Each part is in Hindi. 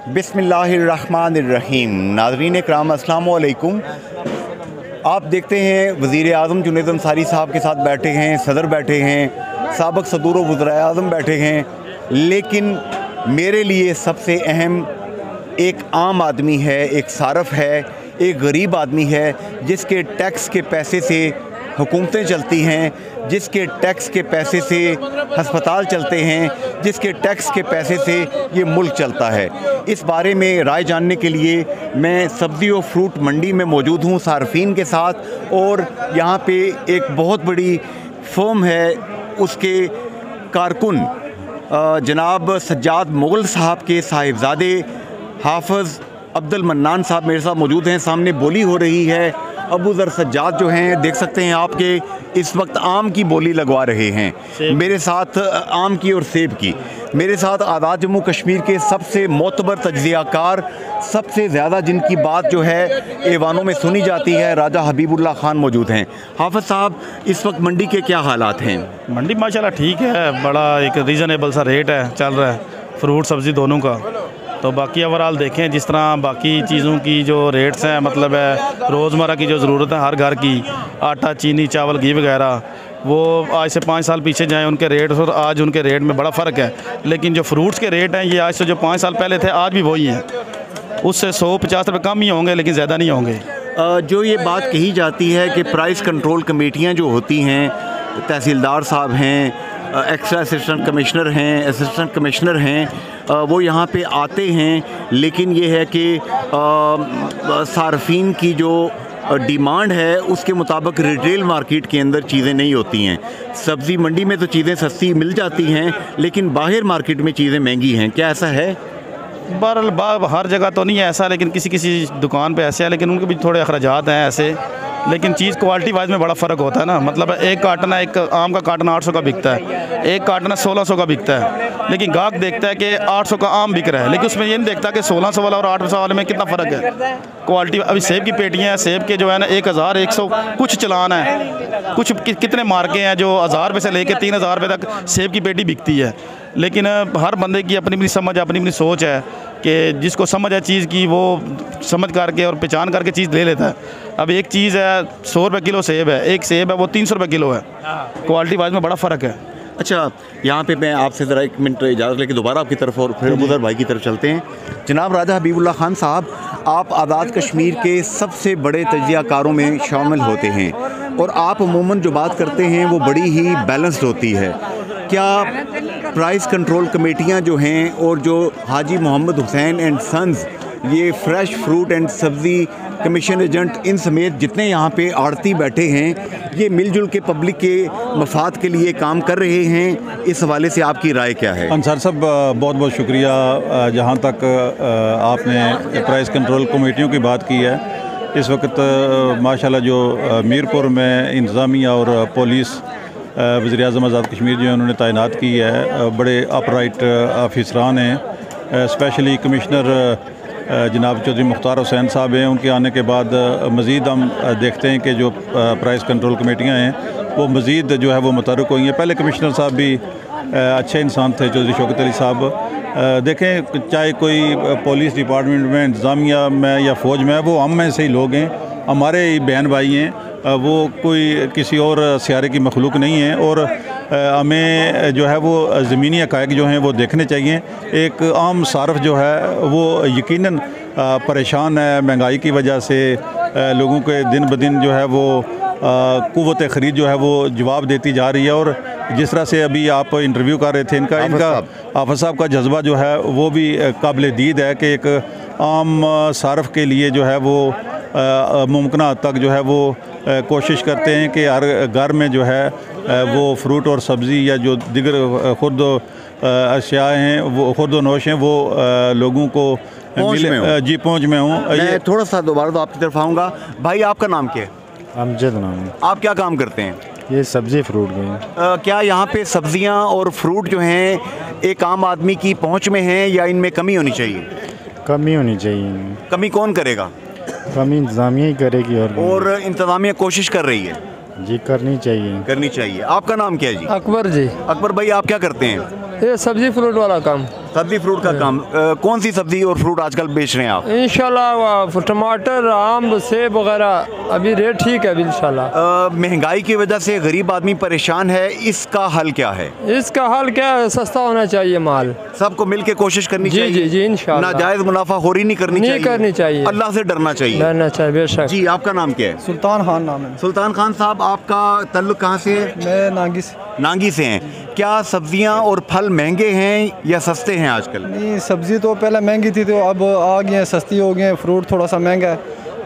बिस्मिल्लाहिर्रहमानिर्रहीम। नाज़रीन इकराम अस्सलाम वालेकुम। आप देखते हैं वज़ीर आज़म जुनैद अंसारी साहब के साथ बैठे हैं, सदर बैठे हैं, साबिक़ सदूर वज़ीर आज़म बैठे हैं, लेकिन मेरे लिए सबसे अहम एक आम आदमी है, एक सारफ है, एक गरीब आदमी है जिसके टैक्स के पैसे से हुकूमतें चलती हैं, जिसके टैक्स के पैसे से हस्पताल चलते हैं, जिसके टैक्स के पैसे से ये मुल्क चलता है। इस बारे में राय जानने के लिए मैं सब्ज़ी और फ्रूट मंडी में मौजूद हूँ सार्फिन के साथ, और यहाँ पे एक बहुत बड़ी फर्म है, उसके कारकुन जनाब सज्जाद मुग़ल साहब के साहिबजादे हाफ़िज़ अब्दुल मन्नान साहब मेरे साथ मौजूद हैं। सामने बोली हो रही है। अबू ज़र सज्जाद जो हैं, देख सकते हैं आपके इस वक्त आम की बोली लगवा रहे हैं, मेरे साथ आम की और सेब की। मेरे साथ आज़ाद जम्मू कश्मीर के सबसे मोतबर तज्ज़ियाकार, सबसे ज़्यादा जिनकी बात जो है ऐवानों में सुनी जाती है, राजा हबीबुल्लाह खान मौजूद हैं। हाफ़िज़ साहब, इस वक्त मंडी के क्या हालात हैं? मंडी माशाल्लाह ठीक है, बड़ा एक रीज़नेबल सा रेट है, चल रहा है फ्रूट सब्ज़ी दोनों का। तो बाकी ओवरऑल देखें, जिस तरह बाकी चीज़ों की जो रेट्स हैं, मतलब है रोज़मर्रा की जो ज़रूरत है हर घर की, आटा, चीनी, चावल, घी वगैरह, वो आज से 5 साल पीछे जाएं उनके रेट और आज उनके रेट में बड़ा फ़र्क है। लेकिन जो फ्रूट्स के रेट हैं ये आज से जो 5 साल पहले थे आज भी वही हैं, उससे 100-50 रुपये कम ही होंगे, लेकिन ज़्यादा नहीं होंगे। जो ये बात कही जाती है कि प्राइस कंट्रोल कमेटियाँ जो होती हैं, तहसीलदार साहब हैं, एक्स्ट्रा असिस्टेंट कमिश्नर हैं, असिस्टेंट कमिश्नर हैं, वो यहाँ पे आते हैं, लेकिन ये है कि सार्फिन की जो डिमांड है उसके मुताबिक रिटेल मार्केट के अंदर चीज़ें नहीं होती हैं। सब्ज़ी मंडी में तो चीज़ें सस्ती मिल जाती हैं, लेकिन बाहर मार्केट में चीज़ें महंगी हैं। क्या ऐसा है? बहरहाल हर जगह तो नहीं है ऐसा, लेकिन किसी किसी दुकान पे ऐसे है, लेकिन उनके भी थोड़े अखराजात हैं ऐसे। लेकिन चीज़ क्वालिटी वाइज में बड़ा फ़र्क होता है ना, मतलब एक कार्टन है, एक आम का कार्टन 800 का बिकता है, एक कार्टन 1600 का बिकता है, लेकिन गाहक देखता है कि 800 का आम बिक रहा है, लेकिन उसमें ये नहीं देखता कि 1600 वाला और 800 वाले में कितना फ़र्क है क्वालिटी। अभी सेब की पेटियाँ हैं, सेब के जो है ना 1100 कुछ चलान है, कुछ कितने मार्के हैं जो 1000 रुपये से लेकर 3000 रुपये तक सेब की पेटी बिकती है। लेकिन हर बंदे की अपनी अपनी समझ, अपनी अपनी सोच है कि जिसको समझ है चीज़ की वो समझ करके और पहचान करके चीज़ ले लेता है। अब एक चीज़ है 100 रुपये किलो सेब है, एक सेब है वो 300 रुपये किलो है, क्वालिटी वाइज में बड़ा फ़र्क है। अच्छा, यहाँ पे मैं आपसे ज़रा 1 मिनट इजाज़त लेके दोबारा आपकी तरफ और फिर अबू ज़र भाई की तरफ चलते हैं। जनाब राजा हबीबुल्लाह खान साहब, आप आज़ाद कश्मीर के सबसे बड़े तज्ज़ियाकारों में शामिल होते हैं, और आप अमूमन जो बात करते हैं वो बड़ी ही बैलेंस्ड होती है। क्या प्राइस कंट्रोल कमेटियाँ जो हैं और जो हाजी मोहम्मद हुसैन एंड सन्स, ये फ्रेश फ्रूट एंड सब्ज़ी कमीशन एजेंट, इन समेत जितने यहाँ पे आड़ती बैठे हैं, ये मिलजुल के पब्लिक के मफाद के लिए काम कर रहे हैं? इस हवाले से आपकी राय क्या है? अंसार साहब, बहुत बहुत शुक्रिया। जहाँ तक आपने प्राइस कंट्रोल कमेटियों की बात की है, इस वक्त माशाल्लाह जो मीरपुर में इंतज़ामिया और पुलिस वज़ीर आज़म आज़ाद कश्मीर जो है उन्होंने तैनात की है, बड़े अपराइट अफसरान हैं। स्पेशली कमिश्नर जनाब चौधरी मुख्तार हुसैन साहब हैं, उनके आने के बाद मज़ीद हम देखते हैं कि जो प्राइस कंट्रोल कमेटियाँ हैं वो मज़ीद जो है वो मुतहर्रिक हुई हैं। पहले कमिश्नर साहब भी अच्छे इंसान थे, चौधरी शौकत अली साहब। देखें, चाहे कोई पुलिस डिपार्टमेंट में, इंतज़ामिया में या फ़ौज में, वो हम में से ही लोग हैं, हमारे ही बहन भाई हैं, वो कोई किसी और सियारे की मखलूक नहीं है। और हमें जो है वो ज़मीनी हक़ाइक़ जो हैं वो देखने चाहिए। एक आम सारफ जो है वो यकीनन परेशान है, महंगाई की वजह से लोगों के दिन ब दिन जो है वो क़ुव्वत ख़रीद जो है वो जवाब देती जा रही है। और जिस तरह से अभी आप इंटरव्यू कर रहे थे इनका हाफ़िज़ साहब का जज्बा जो है वो भी काबिल दीद है कि एक आम सारफ के लिए जो है वो मुमकिन हद तक जो है वो कोशिश करते हैं कि हर घर में जो है वो फ्रूट और सब्ज़ी या जो दीगर खुद अशिया हैं वो खुद नोश हैं वो लोगों को मिले। जी, पहुँच में हूँ। मैं थोड़ा सा दोबारा तो आपकी तरफ आऊँगा। भाई, आपका नाम क्या है? अमजद नाम है। आप क्या काम करते हैं? ये सब्ज़ी फ्रूट के। क्या यहाँ पे सब्ज़ियाँ और फ्रूट जो हैं एक आम आदमी की पहुँच में हैं या इनमें कमी होनी चाहिए? कमी होनी चाहिए। कमी कौन करेगा? कमी इंतज़ामिया ही करेगी। और इंतज़ामिया कोशिश कर रही है? जी, करनी चाहिए। आपका नाम क्या है जी? अकबर जी। अकबर भाई, आप क्या करते हैं? ये सब्ज़ी फ्रूट वाला काम। सब्जी फ्रूट का काम। कौन सी सब्जी और फ्रूट आजकल बेच रहे हैं आप? इंशाल्लाह टमाटर, आम, सेब वगैरह अभी रेट ठीक है इंशाल्लाह। महंगाई की वजह से गरीब आदमी परेशान है, इसका हल क्या है? इसका हल क्या है, सस्ता होना चाहिए माल, सबको मिल के कोशिश करनी जी चाहिए। जी जी इंशाल्लाह। नाजायज मुनाफाखोरी नहीं करनी चाहिए। अल्लाह से डरना चाहिए। बेशक। जी, आपका नाम क्या है? सुल्तान खान नाम है। सुल्तान खान साहब, आपका ताल्लुक कहाँ से है? मैं नांगी से। नांगी से हैं। क्या सब्जियां और फल महंगे हैं या सस्ते हैं आजकल? नहीं, सब्ज़ी तो पहले महंगी थी तो अब आ गई है, सस्ती हो गई है। फ्रूट थोड़ा सा महंगा है,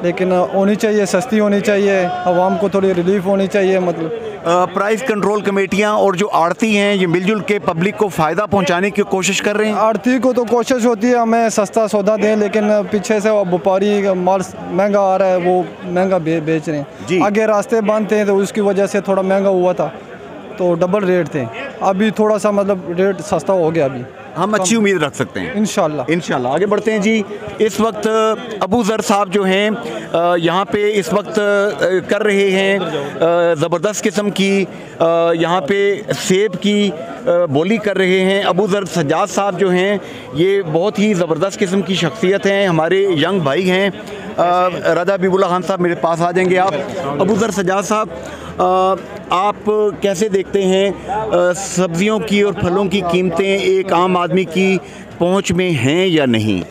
लेकिन होनी चाहिए, सस्ती होनी चाहिए, आवाम को थोड़ी रिलीफ होनी चाहिए। मतलब प्राइस कंट्रोल कमेटियां और जो आड़ती हैं ये मिलजुल के पब्लिक को फ़ायदा पहुंचाने की कोशिश कर रहे हैं। आड़ती को तो कोशिश होती है हमें सस्ता सौदा दें, लेकिन पीछे से वो व्यापारी माल महंगा आ रहा है, वो महंगा बेच रहे हैं। आगे रास्ते बंद थे तो उसकी वजह से थोड़ा महंगा हुआ था, तो डबल रेट थे। अभी थोड़ा सा मतलब रेट सस्ता हो गया। अभी हम अच्छी उम्मीद रख सकते हैं इंशाल्लाह। आगे बढ़ते हैं जी। इस वक्त अबू ज़र साहब जो हैं यहाँ पे इस वक्त कर रहे हैं ज़बरदस्त किस्म की यहाँ पे सेब की बोली कर रहे हैं। अबू ज़र सज्जाद साहब जो हैं ये बहुत ही ज़बरदस्त किस्म की शख्सियत हैं, हमारे यंग भाई हैं। रज़ा हबीबुल्लाह खान साहब मेरे पास आ जाएंगे आप। अबू ज़र सज्जाद साहब, आप कैसे देखते हैं सब्जियों की और फलों की कीमतें एक आम आदमी की पहुंच में हैं या नहीं?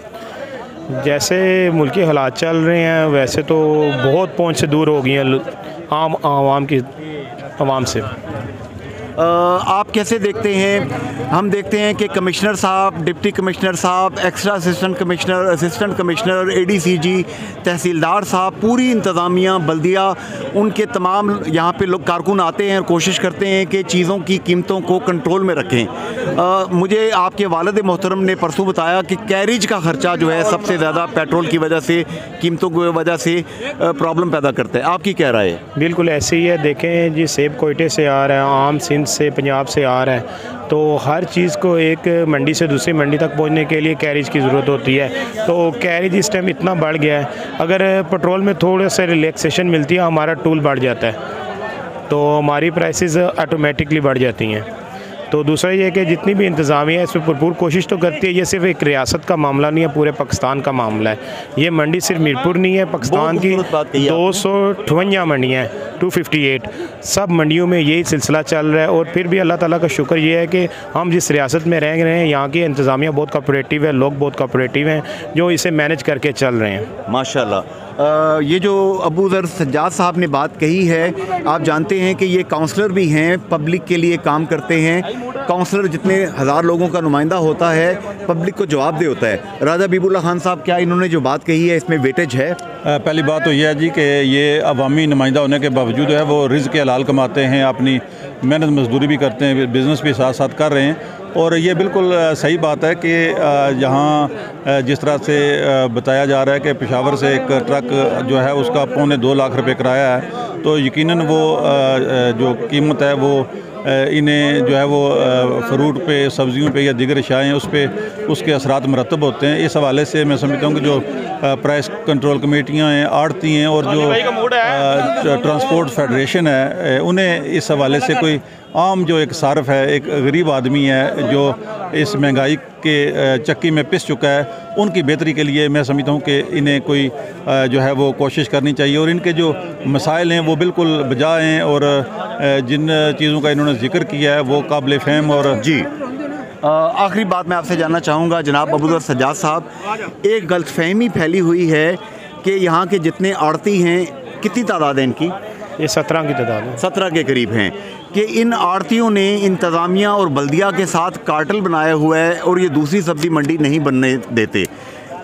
जैसे मुल्की हालात चल रहे हैं वैसे तो बहुत पहुंच से दूर हो गई हैं आवाम से। आप कैसे देखते हैं? हम देखते हैं कि कमिश्नर साहब, डिप्टी कमिश्नर साहब, एक्स्ट्रा असिस्टेंट कमिश्नर, एडीसीजी, तहसीलदार साहब, पूरी इंतज़ामिया, बल्दिया, उनके तमाम यहाँ पे लोग कारकुन आते हैं और कोशिश करते हैं कि चीज़ों की कीमतों को कंट्रोल में रखें। मुझे आपके वालिद मोहतरम ने परसों बताया कि कैरेज का ख़र्चा जो है सबसे ज़्यादा पेट्रोल की वजह से, कीमतों की वजह से प्रॉब्लम पैदा करता है। आपकी क्या राय है? बिल्कुल ऐसे ही है। देखें जी, सेब कोयटे से आ रहा है, आम सिंध से, पंजाब से आ रहा है, तो हर चीज़ को एक मंडी से दूसरी मंडी तक पहुंचने के लिए कैरेज की ज़रूरत होती है। तो कैरेज इस टाइम इतना बढ़ गया है, अगर पेट्रोल में थोड़ा सा रिलैक्सेशन मिलती है हमारा टूल बढ़ जाता है, तो हमारी प्राइसेस ऑटोमेटिकली बढ़ जाती हैं। तो दूसरा ये कि जितनी भी इंतज़ामिया है इसमें भरपूर कोशिश तो करती है। ये सिर्फ एक रियासत का मामला नहीं है, पूरे पाकिस्तान का मामला है। ये मंडी सिर्फ मीरपुर नहीं है, पाकिस्तान की 258 मंडियाँ हैं, 258 सब मंडियों में यही सिलसिला चल रहा है। और फिर भी अल्लाह ताला का शुक्र ये है कि हम जिस रियासत में रह रहे हैं यहाँ की इंतज़ामिया बहुत कोऑपरेटिव है, लोग बहुत कोऑपरेटिव हैं जो इसे मैनेज करके चल रहे हैं माशाल्लाह। ये जो अबू ज़र सज्जाद साहब ने बात कही है, आप जानते हैं कि ये काउंसलर भी हैं, पब्लिक के लिए काम करते हैं। काउंसलर जितने हज़ार लोगों का नुमाइंदा होता है, पब्लिक को जवाबदेह होता है। रज़ा हबीबुल्लाह खान साहब, क्या इन्होंने जो बात कही है इसमें वेटेज है? पहली बात तो यह है जी कि ये अवामी नुमाइंदा होने के बावजूद है वो रिज़्क़ के हलाल कमाते हैं, अपनी मेहनत मजदूरी भी करते हैं, बिज़नेस भी साथ साथ कर रहे हैं। और ये बिल्कुल सही बात है कि जहाँ जिस तरह से बताया जा रहा है कि पेशावर से एक ट्रक जो है उसका 2.25 लाख रुपए किराया है, तो यकीनन वो जो कीमत है वो इन्हें जो है वो फ्रूट पे, सब्जियों पे या दीगर अशाएँ उस पर उसके असरात मरतब होते हैं। इस हवाले से मैं समझता हूँ कि जो प्राइस कंट्रोल कमेटियाँ हैं, आड़ती हैं और जो ट्रांसपोर्ट फेडरेशन है, उन्हें इस हवाले से कोई आम जो एक सार्फ है, एक गरीब आदमी है जो इस महंगाई के चक्की में पिस चुका है, उनकी बेहतरी के लिए मैं समझता हूँ कि इन्हें कोई जो है वो कोशिश करनी चाहिए। और इनके जो मसाइल हैं वो बिल्कुल बजा हैं और जिन चीज़ों का इन्होंने जिक्र किया है वो काबिल फ़हम। और जी, आखिरी बात मैं आपसे जानना चाहूँगा जनाब अबू ज़र सज्जाद साहब, एक गलतफहमी फैली हुई है कि यहाँ के जितने आड़ती हैं, कितनी तादाद है इनकी? ये 17 की तादाद है, 17 के करीब हैं, कि इन आड़तियों ने इंतज़ामिया और बल्दिया के साथ कार्टेल बनाया हुआ है और ये दूसरी सब्ज़ी मंडी नहीं बनने देते।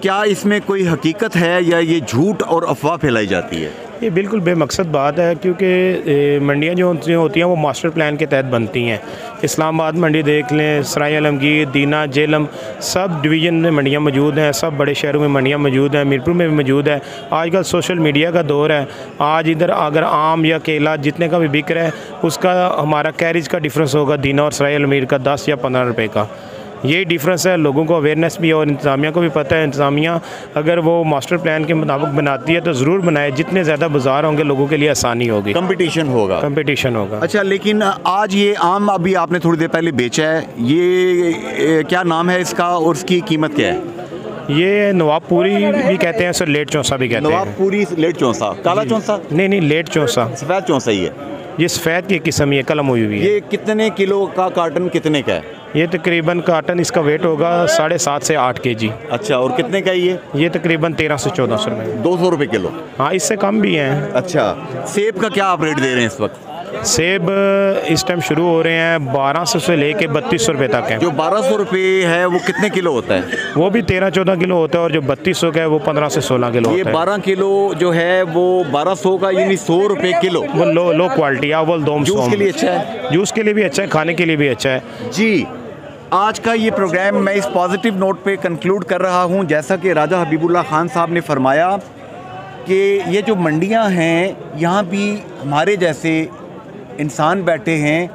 क्या इसमें कोई हकीकत है या ये झूठ और अफवाह फैलाई जाती है? ये बिल्कुल बेमकसद बात है, क्योंकि मंडियाँ जो होती हैं वो मास्टर प्लान के तहत बनती हैं। इस्लामाबाद मंडी देख लें, सराय आलमगीर, दीना, जेलम, सब डिवीज़न में मंडियाँ मौजूद हैं, सब बड़े शहरों में मंडियाँ मौजूद हैं, मीरपुर में भी मौजूद है। आजकल सोशल मीडिया का दौर है, आज इधर अगर आम या केला जितने का भी बिक रहा है उसका हमारा कैरेज का डिफरेंस होगा दीना और सराय आलमगीर का 10 या 15 रुपये का। यही डिफरेंस है, लोगों को अवेयरनेस भी है और इंतज़ामिया को भी पता है। इंतज़ामिया अगर वो मास्टर प्लान के मुताबिक बनाती है तो ज़रूर बनाए, जितने ज़्यादा बाज़ार होंगे लोगों के लिए आसानी होगी, कंपटीशन होगा। अच्छा, लेकिन आज ये आम अभी आपने थोड़ी देर पहले बेचा है, ये क्या नाम है इसका और इसकी कीमत क्या है? ये नवाबपुरी भी कहते हैं सर, लेट चौंसा भी कहते हैं। नवाबपुरी लेट चौंसा, काला चौंसा? नहीं, लेट चौंसा, सफ़ेद चौंसा ही है। ये सफ़ेद की किस्म ही है, कलम हुई हुई है। ये कितने किलो का कार्टन कितने का है? ये तकरीबन कार्टन इसका वेट होगा 7.5 से 8 kg। अच्छा, और कितने का है ये तकरीबन 1300 से 1400 रुपये। 200 रुपये किलो? हाँ, इससे कम भी हैं। अच्छा, सेब का क्या आप रेट दे रहे हैं इस वक्त? सेब इस टाइम शुरू हो रहे हैं 1200 से लेके 3200 रुपये तक है। जो 1200 रुपये है वो कितने किलो होता है? वो भी 13-14 किलो होता है, और जो 3200 का है वो 15 से 16 किलो होता है। ये 12 किलो जो है वो 1200 का, यानी 100 रुपये किलो। वो लो क्वालिटी अव्वल दोम। जूस के लिए अच्छा है? जूस के लिए भी अच्छा है, खाने के लिए भी अच्छा है जी। आज का ये प्रोग्राम मैं इस पॉजिटिव नोट पे कंक्लूड कर रहा हूँ। जैसा कि राजा हबीबुल्लाह खान साहब ने फरमाया कि ये जो मंडियाँ हैं, यहाँ भी हमारे जैसे इंसान बैठे हैं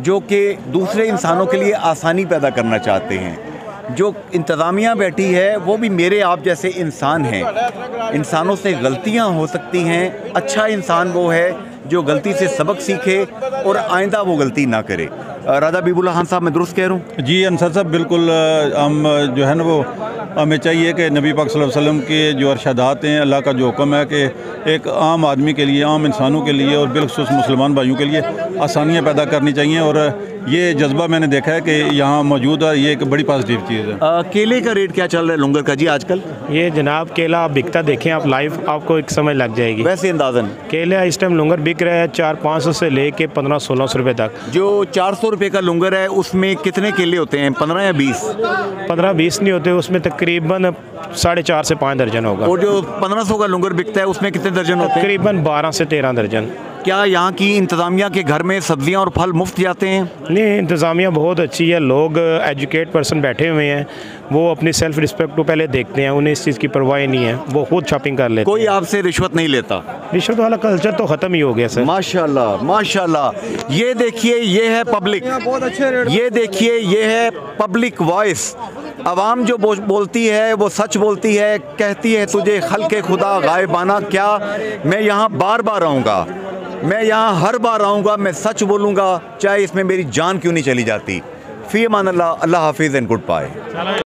जो कि दूसरे इंसानों के लिए आसानी पैदा करना चाहते हैं। जो इंतज़ामिया बैठी है वो भी मेरे आप जैसे इंसान हैं। इंसानों से गलतियां हो सकती हैं। अच्छा इंसान वो है जो गलती से सबक सीखे और आइंदा वो गलती ना करे। राजा हबीबुल्लाह खान साहब, मैं दुरुस्त कह रहा हूँ? जी अंसर साहब, बिल्कुल। हम जो है ना वो हमें चाहिए कि नबी पाक सल्लल्लाहु अलैहि वसल्लम के जो अरशादात हैं, अल्लाह का जो हुक्म है कि एक आम आदमी के लिए, आम इंसानों के लिए और बिलखुसूस मुसलमान भाइयों के लिए आसानियाँ पैदा करनी चाहिए, और ये जज्बा मैंने देखा है कि यहाँ मौजूद है। ये एक बड़ी पॉजिटिव चीज़ है। केले का रेट क्या चल रहा है लुंगर का जी आजकल? ये जनाब केला आप बिकता देखें आप लाइव, आपको एक समझ लग जाएगी। वैसे अंदाजन केला इस टाइम लुंगर बिक रहा है 400-500 से लेके 1500-1600 रुपये तक। जो 400 रुपये का लुंगर है उसमें कितने केले होते हैं? 15 या 20? 15-20 नहीं होते, उसमें तकरीबन 4.5 से 5 दर्जन होगा। और जो 1500 का लुंगर बिकता है उसमें कितने दर्जन होते हैं? तकरीबन 12 से 13 दर्जन। क्या यहाँ की इंतज़ामिया के घर में सब्जियाँ और फल मुफ्त जाते हैं? नहीं, इंतज़ामिया बहुत अच्छी है, लोग एजुकेट पर्सन बैठे हुए हैं, वो अपनी सेल्फ रिस्पेक्ट को पहले देखते हैं, उन्हें इस चीज़ की परवाह नहीं है, वो खुद शॉपिंग कर लेते हैं। कोई आपसे रिश्वत नहीं लेता? रिश्वत वाला कल्चर तो ख़त्म ही हो गया सर। माशाल्लाह माशाल्लाह। ये देखिए, ये है पब्लिक, ये देखिए, ये है पब्लिक वॉइस। आवाम जो बोलती है वो सच बोलती है, कहती है तुझे खल्क़े खुदा गायबाना क्या। मैं यहाँ बार बार आऊँगा, मैं यहाँ हर बार आऊँगा, मैं सच बोलूँगा, चाहे इसमें मेरी जान क्यों नहीं चली जाती। फ़ी अमान अल्लाह, अल्लाह हाफिज़ एंड गुड बाय।